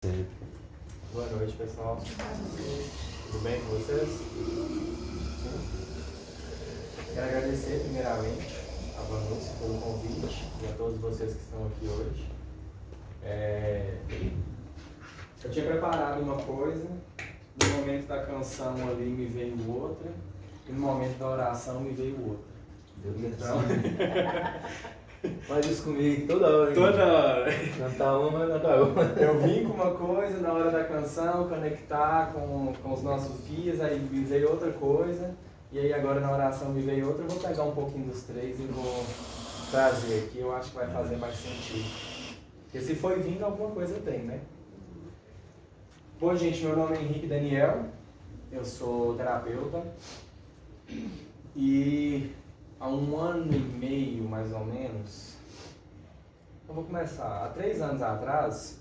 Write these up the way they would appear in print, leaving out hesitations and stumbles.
Boa noite, pessoal. Tudo bem com vocês? Sim. Quero agradecer primeiramente a Vanúcia pelo convite e a todos vocês que estão aqui hoje. Eu tinha preparado uma coisa, no momento da canção ali me veio outra, e no momento da oração me veio outra. Então... Faz isso comigo toda hora. Toda hora. Cantar uma, cantar outra. Eu vim com uma coisa na hora da canção, conectar com os nossos dias, aí me veio outra coisa, e aí agora na oração me veio outra. Eu vou pegar um pouquinho dos três e vou trazer aqui, eu acho que vai fazer mais sentido. Porque se foi vindo, alguma coisa tem, né? Bom, gente, meu nome é Henrique Daniel, eu sou terapeuta, e há 1 ano e meio, mais ou menos, eu vou começar. Há 3 anos atrás,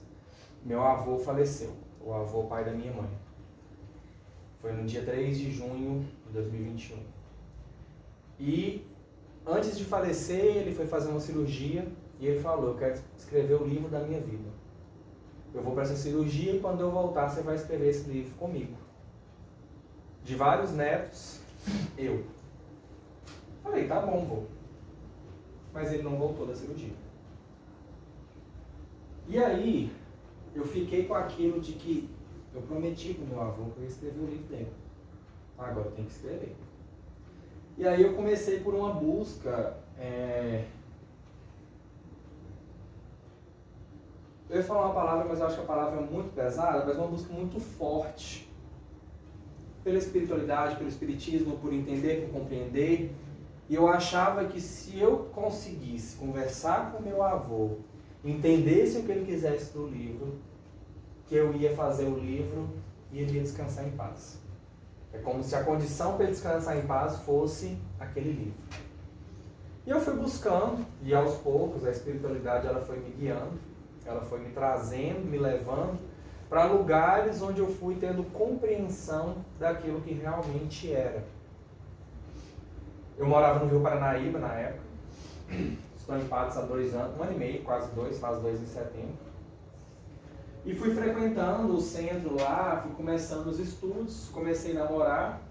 meu avô faleceu, o avô pai da minha mãe. Foi no dia 3 de junho de 2021. E antes de falecer, ele foi fazer uma cirurgia e ele falou: eu quero escrever o livro da minha vida. Eu vou para essa cirurgia e quando eu voltar, você vai escrever esse livro comigo. De vários netos, eu. Falei, tá bom, vô. Mas ele não voltou da cirurgia. E aí, eu fiquei com aquilo de que eu prometi pro meu avô que eu ia escrever o livro dele. Agora eu tenho que escrever. E aí eu comecei por uma busca. Eu ia falar uma palavra, mas eu acho que a palavra é muito pesada, mas uma busca muito forte. Pela espiritualidade, pelo espiritismo, por entender, por compreender. E eu achava que se eu conseguisse conversar com meu avô, entendesse o que ele quisesse do livro, que eu ia fazer o livro e ele ia descansar em paz. É como se a condição para ele descansar em paz fosse aquele livro. E eu fui buscando, e aos poucos a espiritualidade ela foi me guiando, ela foi me trazendo, me levando para lugares onde eu fui tendo compreensão daquilo que realmente era. Eu morava no Rio Paranaíba na época, estou em Patos há 2 anos, 1 ano e meio, quase 2, faz 2 em setembro. E fui frequentando o centro lá, fui começando os estudos, comecei a namorar,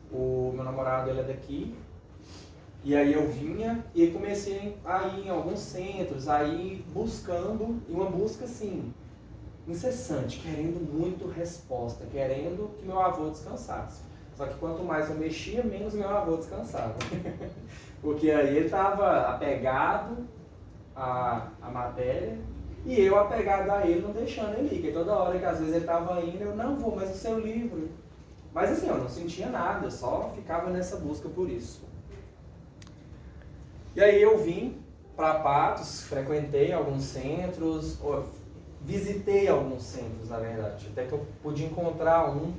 o meu namorado ele é daqui, e aí eu vinha e comecei a ir em alguns centros, aí buscando, e uma busca assim, incessante, querendo muito resposta, querendo que meu avô descansasse. Só que quanto mais eu mexia, menos meu avô descansava. Porque aí ele estava apegado à matéria e eu apegado a ele, não deixando ele ir. Porque toda hora que às vezes ele estava indo, eu não vou, mas o seu livro. Mas assim, eu não sentia nada, eu só ficava nessa busca por isso. E aí eu vim para Patos, frequentei alguns centros, visitei alguns centros, na verdade. Até que eu pude encontrar um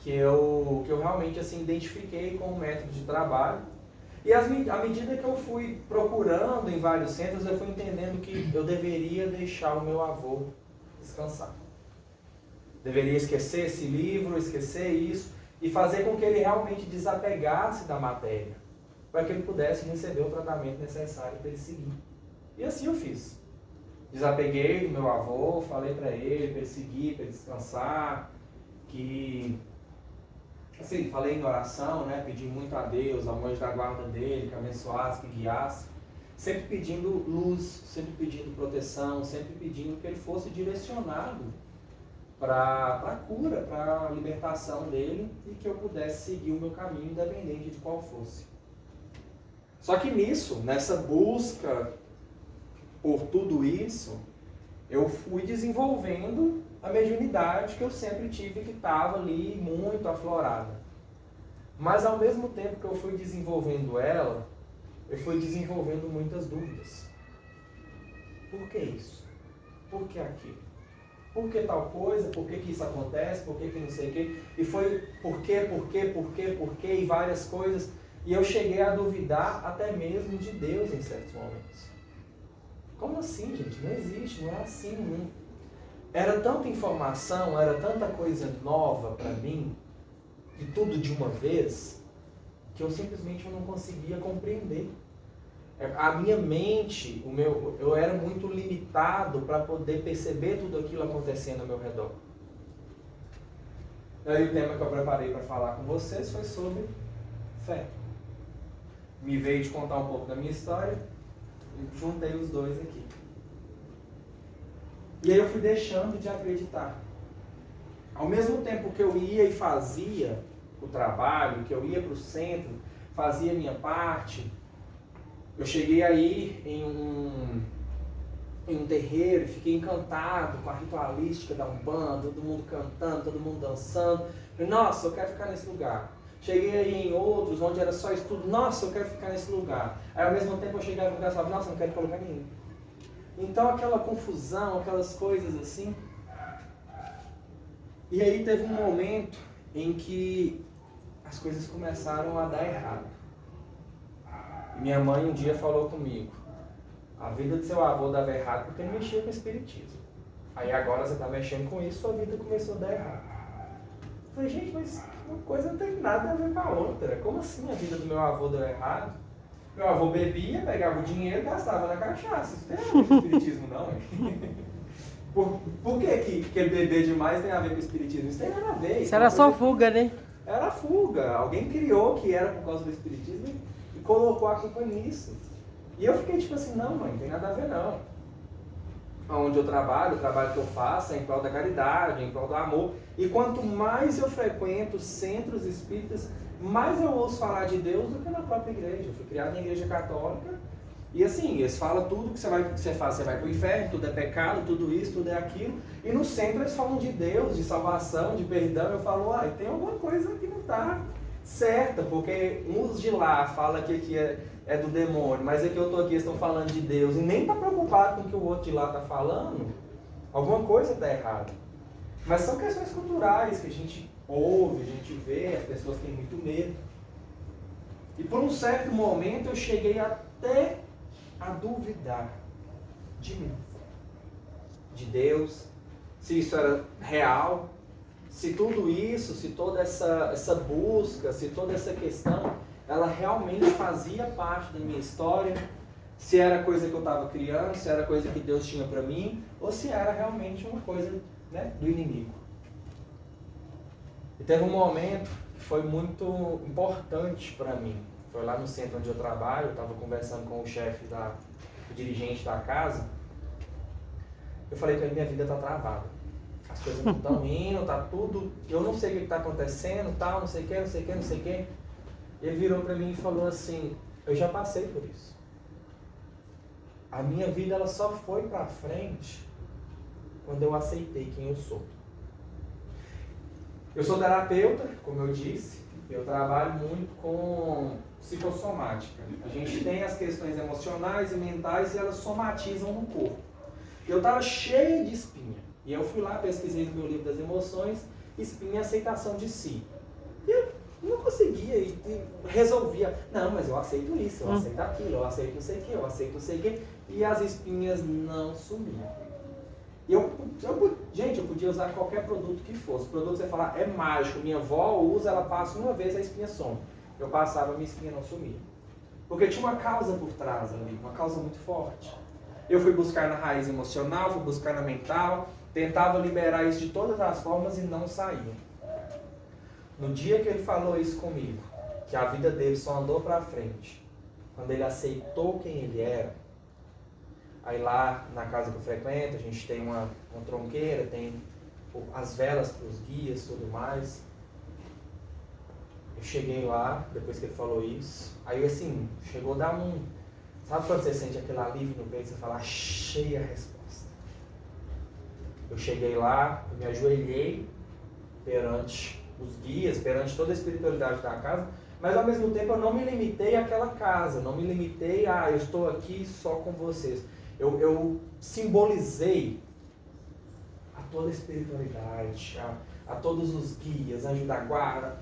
que eu realmente assim, identifiquei com o método de trabalho. E à medida que eu fui procurando em vários centros, eu fui entendendo que eu deveria deixar o meu avô descansar. Deveria esquecer esse livro, esquecer isso, e fazer com que ele realmente desapegasse da matéria, para que ele pudesse receber o tratamento necessário para ele seguir. E assim eu fiz. Desapeguei do meu avô, falei para ele seguir, para ele descansar, que... Assim, falei em oração, né? Pedi muito a Deus, ao anjo da guarda dele, que abençoasse, que guiasse. Sempre pedindo luz, sempre pedindo proteção, sempre pedindo que ele fosse direcionado para a cura, para a libertação dele e que eu pudesse seguir o meu caminho, independente de qual fosse. Só que nisso, nessa busca por tudo isso, eu fui desenvolvendo a mediunidade que eu sempre tive, que estava ali muito aflorada. Mas ao mesmo tempo que eu fui desenvolvendo ela, eu fui desenvolvendo muitas dúvidas. Por que isso? Por que aquilo? Por que tal coisa? Por que isso acontece? Por que não sei o quê? E foi por quê, e várias coisas. E eu cheguei a duvidar até mesmo de Deus em certos momentos. Como assim, gente? Não existe, não é assim, não. Era tanta informação, era tanta coisa nova para mim, e tudo de uma vez, que eu simplesmente não conseguia compreender. A minha mente, eu era muito limitado para poder perceber tudo aquilo acontecendo ao meu redor. Aí o tema que eu preparei para falar com vocês foi sobre fé. Me veio de contar um pouco da minha história e juntei os dois aqui. E aí eu fui deixando de acreditar. Ao mesmo tempo que eu ia e fazia o trabalho, que eu ia para o centro, fazia a minha parte, eu cheguei aí em um terreiro e fiquei encantado com a ritualística da Umbanda, todo mundo cantando, todo mundo dançando. Falei, nossa, eu quero ficar nesse lugar. Cheguei aí em outros, onde era só estudo, nossa, eu quero ficar nesse lugar. Aí ao mesmo tempo eu chegava em lugar e falava, nossa, eu não quero ir para lugar nenhum. Então aquela confusão, aquelas coisas assim. E aí teve um momento em que as coisas começaram a dar errado. Minha mãe um dia falou comigo, a vida do seu avô dava errado porque ele mexia com o espiritismo. Aí agora você está mexendo com isso, sua vida começou a dar errado. Eu falei, gente, mas uma coisa não tem nada a ver com a outra. Como assim a vida do meu avô deu errado? Meu avô bebia, pegava o dinheiro e gastava na cachaça. Isso tem a ver com o espiritismo, não, hein? Por que ele beber demais tem a ver com o espiritismo? Isso tem nada a ver. Isso era só fuga, né? Era fuga. Alguém criou que era por causa do espiritismo e colocou a culpa nisso. E eu fiquei tipo assim, não, mãe, não tem nada a ver não. Onde eu trabalho, o trabalho que eu faço é em prol da caridade, em prol do amor. E quanto mais eu frequento centros espíritas, mais eu ouço falar de Deus do que na própria igreja. Eu fui criado na igreja católica. E assim, eles falam tudo que você faz, você vai para o inferno, tudo é pecado, tudo isso, tudo é aquilo. E no centro eles falam de Deus, de salvação, de perdão. Eu falo, uai, tem alguma coisa que não está certa, porque uns de lá falam que aqui é do demônio, mas aqui eu estou aqui, eles estão falando de Deus, e nem está preocupado com o que o outro de lá está falando, alguma coisa está errada. Mas são questões culturais que a gente ouve, a gente vê, as pessoas têm muito medo. E por um certo momento eu cheguei até a duvidar de mim, de Deus, se isso era real, se tudo isso, se toda essa busca, se toda essa questão, ela realmente fazia parte da minha história, se era coisa que eu estava criando, se era coisa que Deus tinha para mim, ou se era realmente uma coisa, né, do inimigo. E teve um momento que foi muito importante para mim. Foi lá no centro onde eu trabalho, eu estava conversando com o chefe, o dirigente da casa. Eu falei para ele, minha vida está travada. As coisas não estão indo, está tudo... Eu não sei o que está acontecendo, tal, não sei o que, não sei o que, não sei o que. Ele virou para mim e falou assim, eu já passei por isso. A minha vida ela só foi para frente quando eu aceitei quem eu sou. Eu sou terapeuta, como eu disse, eu trabalho muito com psicossomática. A gente tem as questões emocionais e mentais e elas somatizam no corpo. Eu estava cheio de espinha. E eu fui lá, pesquisei no meu livro das emoções, espinha é aceitação de si. E eu não conseguia e resolvia. Não, mas eu aceito isso, eu aceito aquilo, eu aceito não sei o que, eu aceito não sei o que. E as espinhas não sumiam. Gente, eu podia usar qualquer produto que fosse. O produto que você falar é mágico, minha avó usa, ela passa uma vez, a espinha some. Eu passava, minha espinha não sumia. Porque tinha uma causa por trás ali, uma causa muito forte. Eu fui buscar na raiz emocional, fui buscar na mental, tentava liberar isso de todas as formas e não saía. No dia que ele falou isso comigo, que a vida dele só andou para frente, quando ele aceitou quem ele era, aí lá na casa que eu frequento, a gente tem uma tronqueira, tem as velas para os guias e tudo mais. Eu cheguei lá, depois que ele falou isso, aí assim, chegou a dar um... Sabe quando você sente aquele alívio no peito e você fala, achei a resposta. Eu cheguei lá, eu me ajoelhei perante os guias, perante toda a espiritualidade da casa, mas ao mesmo tempo eu não me limitei àquela casa, não me limitei a eu estou aqui só com vocês. Eu simbolizei a toda a espiritualidade, a todos os guias, anjo da guarda,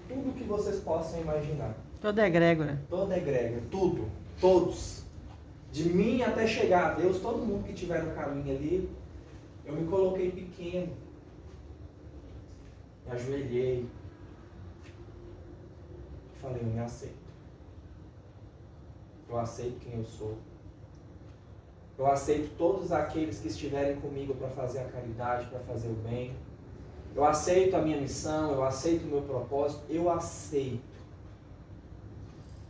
tudo que vocês possam imaginar. Toda egrégora. Toda egrégora, tudo, todos. De mim até chegar a Deus, todo mundo que estiver no caminho ali, eu me coloquei pequeno, me ajoelhei, falei, eu me aceito. Eu aceito quem eu sou. Eu aceito todos aqueles que estiverem comigo para fazer a caridade, para fazer o bem. Eu aceito a minha missão, eu aceito o meu propósito, eu aceito.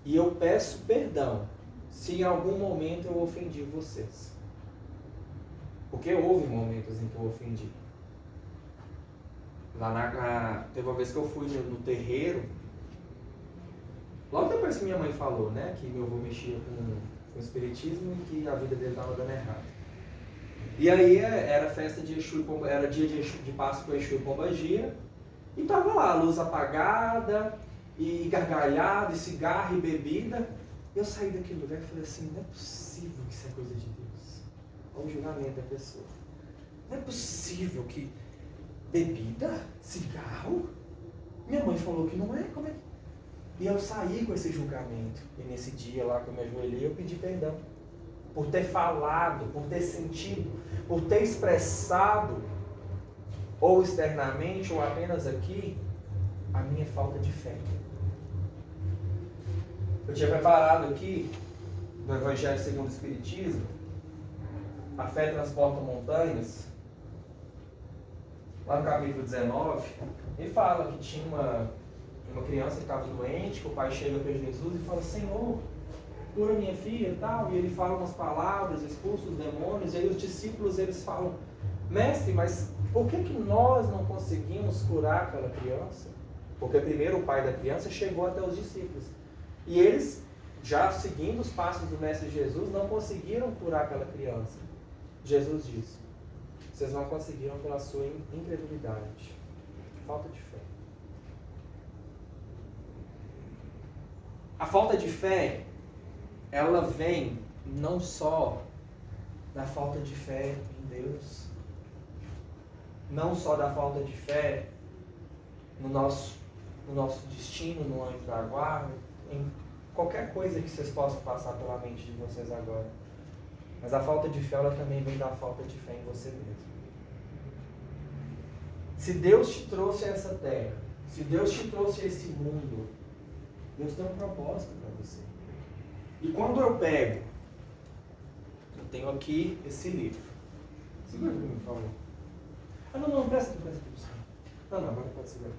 E eu peço perdão se em algum momento eu ofendi vocês. Porque houve momentos em que eu ofendi. Teve uma vez que eu fui no terreiro, logo depois que minha mãe falou, né, que meu avô mexia com o espiritismo e que a vida dele estava dando errado. E aí era festa de Exu, era dia de Páscoa Exu e Pombagira, e tava lá, luz apagada, e gargalhada, e cigarro e bebida. Eu saí daquele lugar e falei assim, não é possível que isso é coisa de Deus. Olha o julgamento da pessoa. Não é possível que bebida, cigarro, minha mãe falou que não é, como é? E eu saí com esse julgamento. E nesse dia lá que eu me ajoelhei, eu pedi perdão. Por ter falado, por ter sentido, por ter expressado, ou externamente, ou apenas aqui, a minha falta de fé. Eu tinha preparado aqui, no Evangelho segundo o Espiritismo, a fé transporta montanhas. Lá no capítulo 19, ele fala que tinha uma criança que estava doente, que o pai chega para Jesus e fala, Senhor, cura minha filha e tal, e ele fala umas palavras, expulsa os demônios, e aí os discípulos eles falam, mestre, mas por que nós não conseguimos curar aquela criança? Porque primeiro o pai da criança chegou até os discípulos, e eles, já seguindo os passos do mestre Jesus, não conseguiram curar aquela criança. Jesus disse, vocês não conseguiram pela sua incredulidade, falta de fé. A falta de fé, ela vem não só da falta de fé em Deus, não só da falta de fé no nosso destino, no anjo da guarda, em qualquer coisa que vocês possam passar pela mente de vocês agora. Mas a falta de fé, ela também vem da falta de fé em você mesmo. Se Deus te trouxe a essa terra, se Deus te trouxe a esse mundo, Deus tem um propósito para você. E quando eu pego, eu tenho aqui esse livro. Segura para mim, por favor. Ah, não, empresta aqui, Não, agora pode segurar.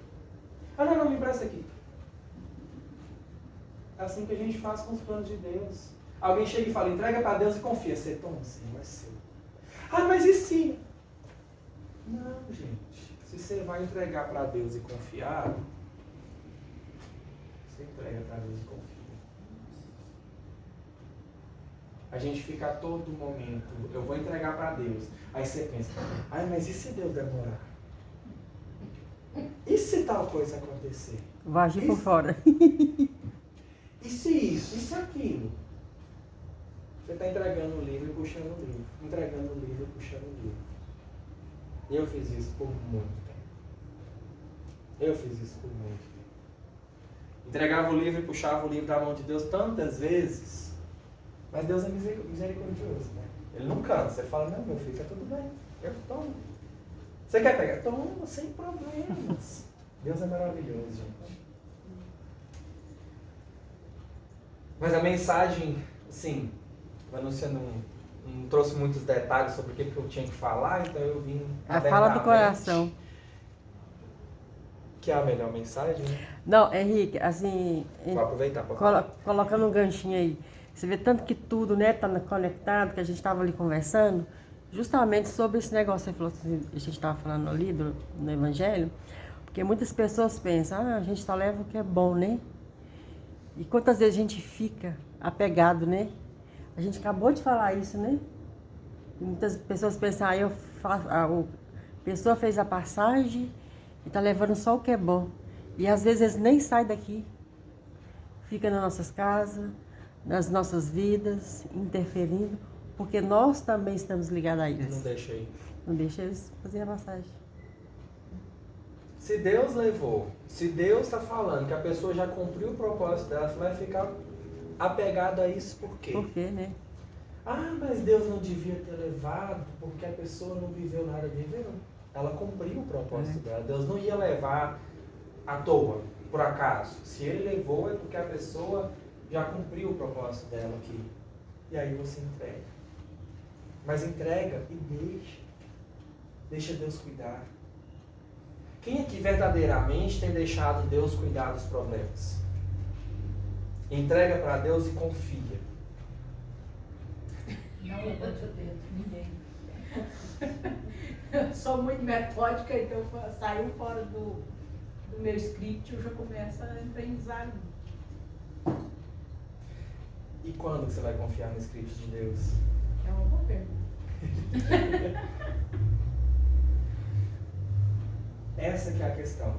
Ah, não, me empresta aqui. É assim que a gente faz com os planos de Deus. Alguém chega e fala, entrega para Deus e confia. Você toma, Senhor, é seu. Ah, mas e se? Não, gente. Se você vai entregar para Deus e confiar, você entrega para Deus e confia. A gente fica a todo momento, eu vou entregar para Deus. Aí você pensa, mas e se Deus demorar? E se tal coisa acontecer? Vai agir por fora. E se isso? E se aquilo? Você está entregando o livro e puxando o livro. Entregando o livro e puxando o livro. Eu fiz isso por muito tempo. Entregava o livro e puxava o livro da mão de Deus tantas vezes. Mas Deus é misericordioso, né? Ele não cansa. Ele fala, não, meu filho, tá tudo bem. Eu tomo. Você quer pegar? Toma, sem problemas. Deus é maravilhoso, gente. Mas a mensagem, assim, a Lúcia não trouxe muitos detalhes sobre o que eu tinha que falar, então eu vim A fala do coração. Que é a melhor mensagem, né? Não, Henrique, assim... Vou aproveitar para colocando um ganchinho aí. Você vê tanto que tudo, né, tá conectado, que a gente estava ali conversando, justamente sobre esse negócio, você falou assim, a gente estava falando ali no Evangelho, porque muitas pessoas pensam, a gente só leva o que é bom, né? E quantas vezes a gente fica apegado, né? A gente acabou de falar isso, né? E muitas pessoas pensam, a pessoa fez a passagem e tá levando só o que é bom. E às vezes eles nem saem daqui, fica nas nossas casas, nas nossas vidas, interferindo, porque nós também estamos ligados a eles. Não deixa aí. Não deixa eles fazer a passagem. Se Deus levou, se Deus está falando que a pessoa já cumpriu o propósito dela, você vai ficar apegado a isso por quê? Por quê, né? Ah, mas Deus não devia ter levado porque a pessoa não viveu nada de viveu. Ela cumpriu o propósito dela. Deus não ia levar à toa, por acaso. Se ele levou é porque a pessoa já cumpriu o propósito dela aqui. E aí você entrega. Mas entrega e deixa. Deixa Deus cuidar. Quem aqui verdadeiramente tem deixado Deus cuidar dos problemas? Entrega para Deus e confia. Não levante o dedo, ninguém. Eu sou muito metódica, então saiu fora do meu script, eu já começo a entrar. E quando que você vai confiar no script de Deus? É uma boa pergunta. Essa que é a questão.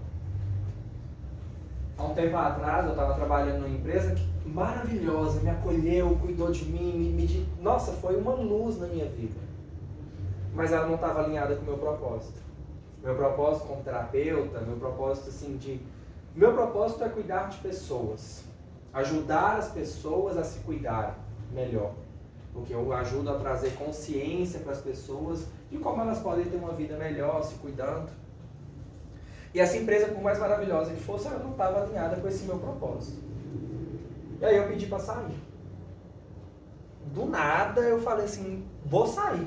Há um tempo atrás, eu estava trabalhando numa empresa maravilhosa, me acolheu, cuidou de mim, nossa, foi uma luz na minha vida. Mas ela não estava alinhada com o meu propósito. Meu propósito como terapeuta, meu propósito Meu propósito é cuidar de pessoas. Ajudar as pessoas a se cuidarem melhor. Porque eu ajudo a trazer consciência para as pessoas de como elas podem ter uma vida melhor, se cuidando. E essa empresa, por mais maravilhosa que fosse, ela não estava alinhada com esse meu propósito. E aí eu pedi para sair. Do nada eu falei assim, vou sair.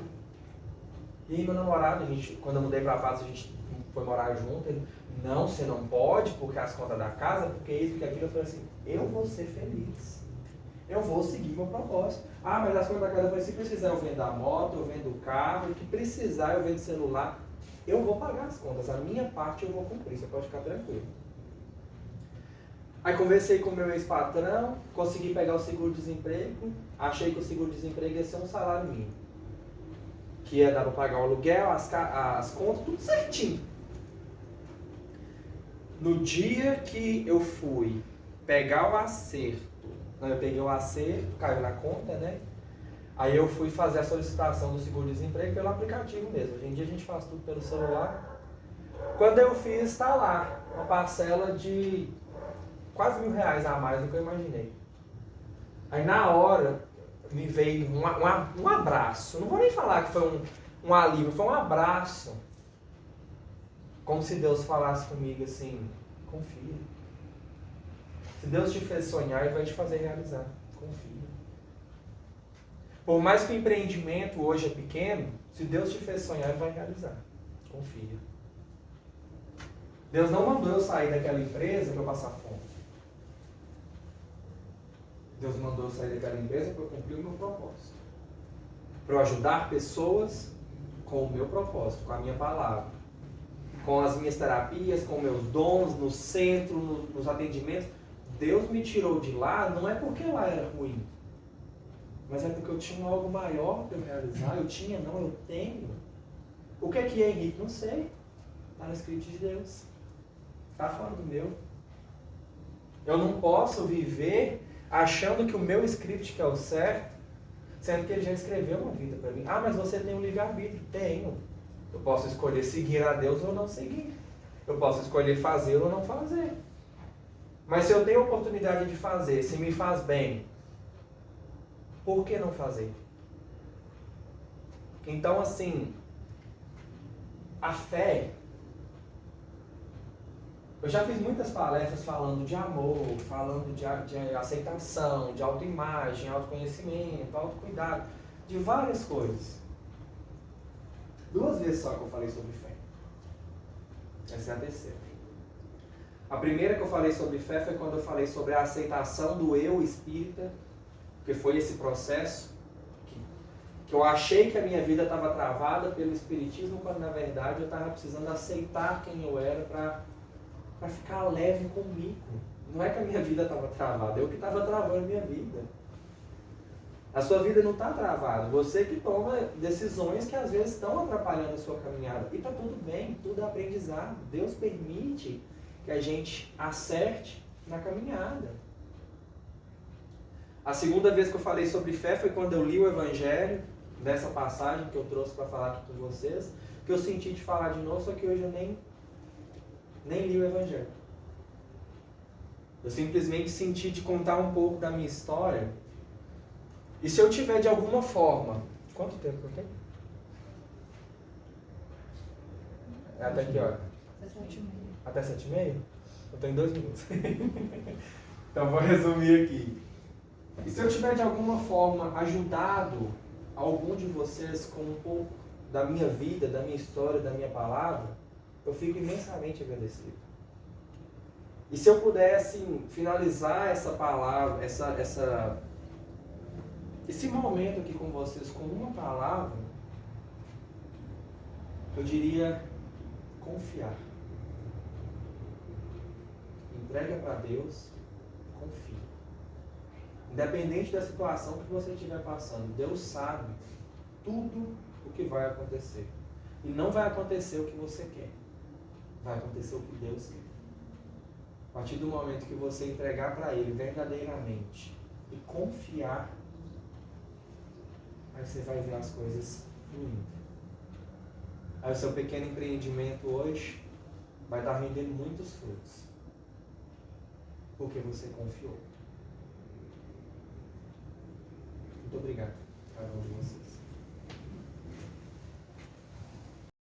E aí meu namorado, quando eu mudei para Patos, a gente foi morar junto. Ele, não, você não pode, porque as contas da casa, porque isso, porque aquilo. Eu falei assim, eu vou ser feliz. Eu vou seguir meu propósito. Ah, mas as contas da casa, eu falei, se precisar eu vendo a moto, eu vendo o carro, o que precisar eu vendo celular. Eu vou pagar as contas, a minha parte eu vou cumprir, você pode ficar tranquilo. Aí conversei com o meu ex-patrão, consegui pegar o seguro-desemprego, achei que o seguro-desemprego ia ser um salário mínimo. Que ia dar para pagar o aluguel, as contas, tudo certinho. No dia que eu fui pegar o acerto, eu peguei o acerto, caiu na conta, né? Aí eu fui fazer a solicitação do seguro-desemprego pelo aplicativo mesmo. Hoje em dia a gente faz tudo pelo celular. Quando eu fiz, está lá uma parcela de quase R$1.000 a mais do que eu imaginei. Aí na hora me veio um abraço. Não vou nem falar que foi um alívio, foi um abraço. Como se Deus falasse comigo assim, confia. Se Deus te fez sonhar, Ele vai te fazer realizar. Confia. Por mais que o empreendimento hoje é pequeno, se Deus te fez sonhar, Ele vai realizar. Confia. Deus não mandou eu sair daquela empresa para eu passar fome. Deus mandou eu sair daquela empresa para eu cumprir o meu propósito. Para eu ajudar pessoas com o meu propósito, com a minha palavra. Com as minhas terapias, com meus dons, no centro, nos atendimentos. Deus me tirou de lá, não é porque lá era ruim. Mas é porque eu tinha algo maior para eu realizar. Eu tenho. O que é, Henrique? Não sei. Está no script de Deus. Está fora do meu. Eu não posso viver achando que o meu script que é o certo, sendo que Ele já escreveu uma vida para mim. Ah, mas você tem um livre-arbítrio. Tenho. Eu posso escolher seguir a Deus ou não seguir. Eu posso escolher fazer ou não fazer. Mas se eu tenho a oportunidade de fazer, se me faz bem, por que não fazer? Então, assim, a fé... Eu já fiz muitas palestras falando de amor, falando de aceitação, de autoimagem, autoconhecimento, autocuidado, de várias coisas. 2 vezes só que eu falei sobre fé. Essa é a terceira. A primeira que eu falei sobre fé foi quando eu falei sobre a aceitação do eu espírita, porque foi esse processo que eu achei que a minha vida estava travada pelo espiritismo, quando na verdade eu estava precisando aceitar quem eu era para ficar leve comigo. Não é que a minha vida estava travada, eu que estava travando a minha vida. A sua vida não está travada, você que toma decisões que às vezes estão atrapalhando a sua caminhada. E está tudo bem, tudo é aprendizado. Deus permite que a gente acerte na caminhada. A segunda vez que eu falei sobre fé foi quando eu li o Evangelho, dessa passagem que eu trouxe para falar aqui com vocês, que eu senti de falar de novo, só que hoje eu nem li o Evangelho. Eu simplesmente senti de contar um pouco da minha história. E se eu tiver de alguma forma... Quanto tempo eu tenho? É até que hora? Até 7h30? Eu estou em 2 minutos. Então vou resumir aqui. E se eu tiver de alguma forma ajudado algum de vocês com um pouco da minha vida, da minha história, da minha palavra, eu fico imensamente agradecido. E se eu pudesse finalizar essa palavra, esse momento aqui com vocês com uma palavra, eu diria confiar. Entrega para Deus, confia. Independente da situação que você estiver passando, Deus sabe tudo o que vai acontecer. E não vai acontecer o que você quer. Vai acontecer o que Deus quer. A partir do momento que você entregar para Ele verdadeiramente e confiar, aí você vai ver as coisas fluindo. Aí o seu pequeno empreendimento hoje vai dar render muitos frutos. Porque você confiou. Muito obrigado, cada um de vocês.